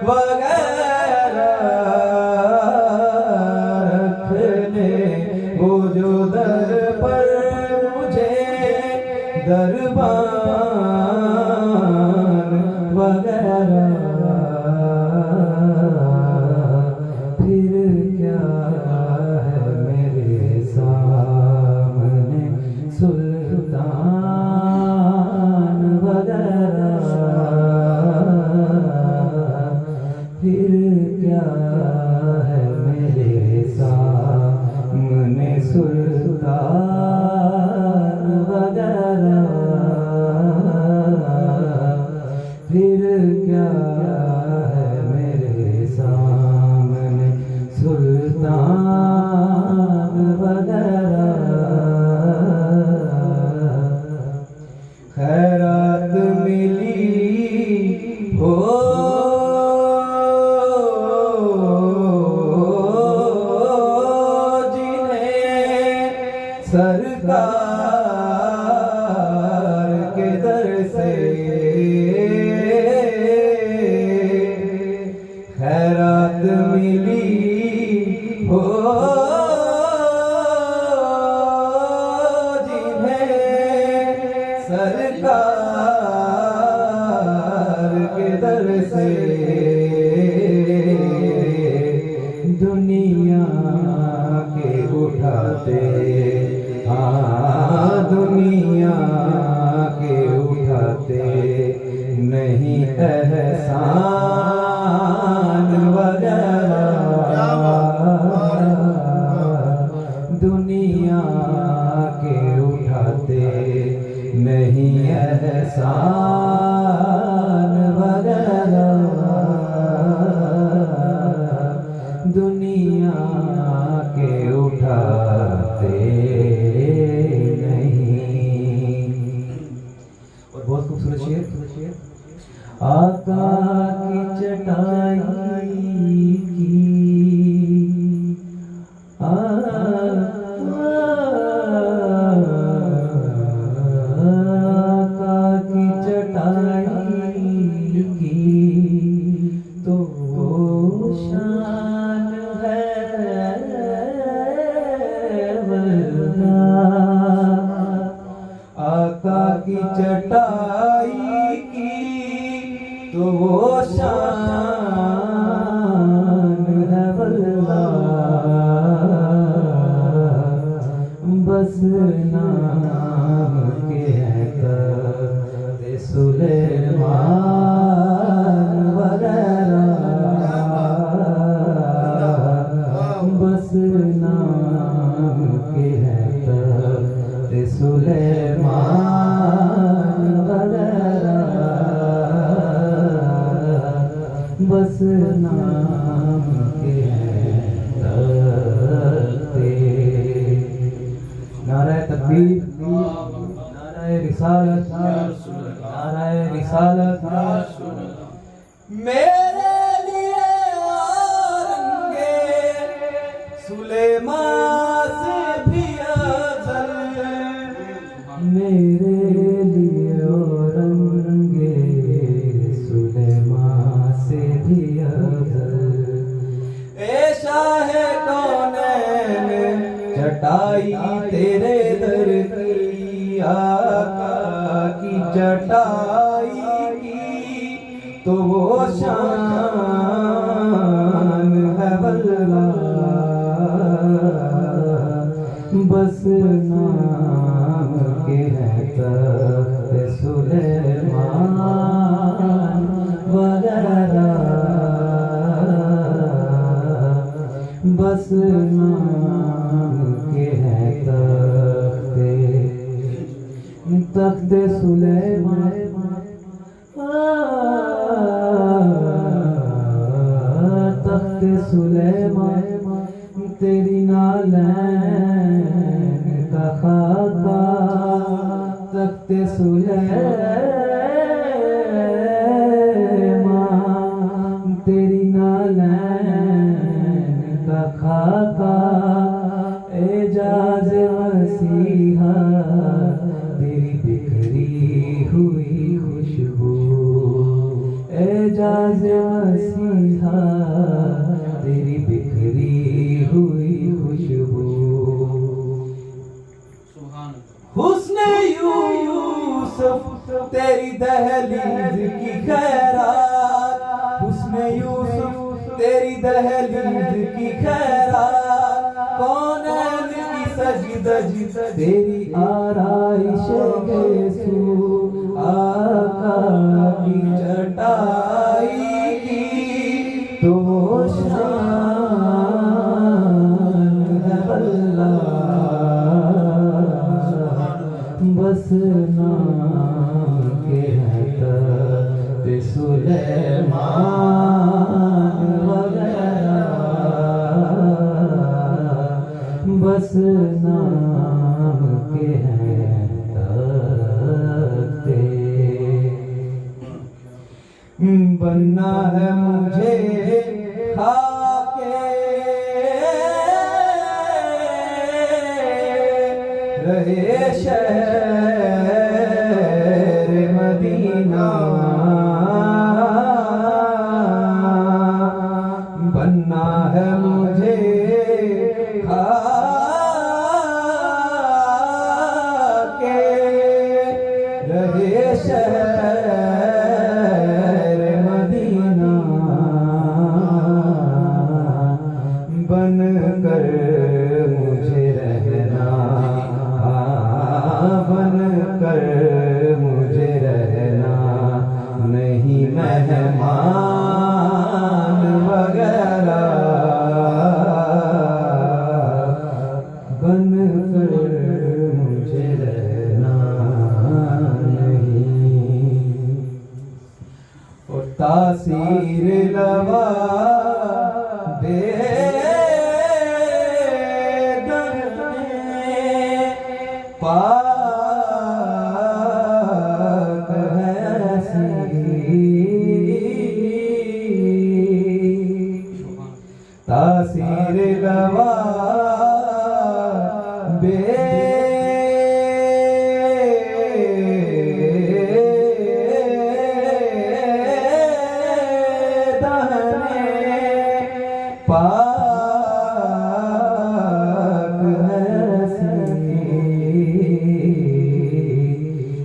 वगैरह रखने वो जो दर पर मुझे दरबान वगैरह फिर क्या है मेरे सामने सुल्तान वगैरह फिर क्या है मेरे सामने सुल्तान वगैरह फिर क्या है मेरे सामने सुल्तान वगैरह खैरात मिली हो सरकार के दर से खैरात मिली हो जिन्हें सरकार के दर से दुनिया के उठाते दुनिया के उठाते नहीं एहसान वगैरह दुनिया के उठाते नहीं एहसान वगैरह दुनिया के उठाते बहुत खूबसूरत शेर आका की चटाई की आका की चटाई की तो शान है वरना आका की चटाई की तो वो शान है वल्लाह बस नाम के हैं तख्ते सुलेमान वगैरह बस नाम के हैं तख्ते सुलेमान वगैरह बस नाम के हैं तख्ते नाराए तकबीर नाराए रिसालत नाराए रिसालत मेरे लिए औरंगे सुलेमान से भी अफजल मेरे लिए औरंगे सुलेमान से भी अफजल ए शाहे कौनैन चटाई तेरे दर की आका की चटाई की तो वो शान है वल्लाह बस नाम के हैं तख्ते सुलेमान वगैरह बस नाम के हैं तख्ते सुलेमान तख्ते सुलेमान तेरी नालैन का खाका तख्ते सुलेमान तेरी नालैन का खाका एजाज मसीहा तेरी दहलीज की खैरात, हुस्न यूसुफ तेरी दहलीज की खैरात, कौनैन की सजदजी तेरी आराइश गेसू, आका की चटाई की तो शान है अल्लाह, बस नाम के हैं तख्त सुलेमान वगैरह, बस नाम के हैं तख्ते। बनना है मुझे खाके रहे शहर मदीना, बनना है मुझे खाके रहे शहर मदीना, बन कर मुझे रहना, बन कर मुझे रहना, नहीं मेहमान वगैरह, बन कर मुझे रहना नहीं। और तासीर लवा दे पाक है तासीर लवा बे पाक है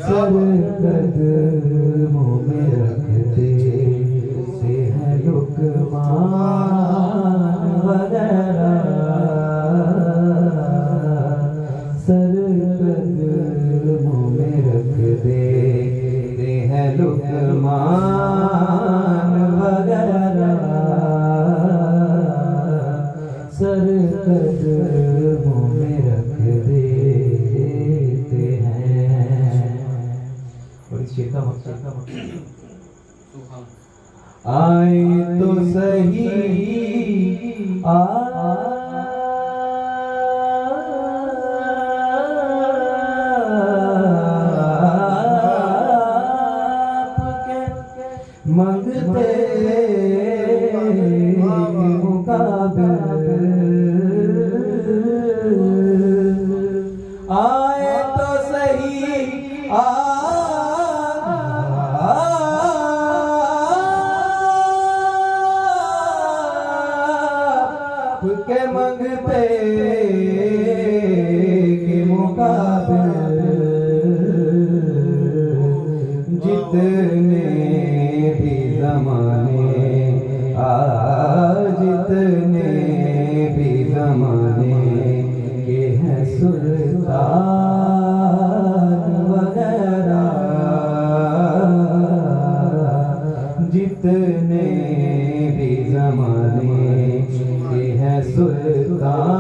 सर कदमों में रखते से है लुकमान वगैरह, सर कदमों में रखते हैं लुकमान वगैरह, सर कदमों में रख देते हैं। और इस शेर का मकसद आए तो सही आपके मंगते मुकाबिल, आए तो सही आपके मंगते के मुकाबिल, जितने भी ज़माने जितने भी ज़माने के हैं सुल्तान वगैरह, जितने भी ज़माने के हैं सुल्तान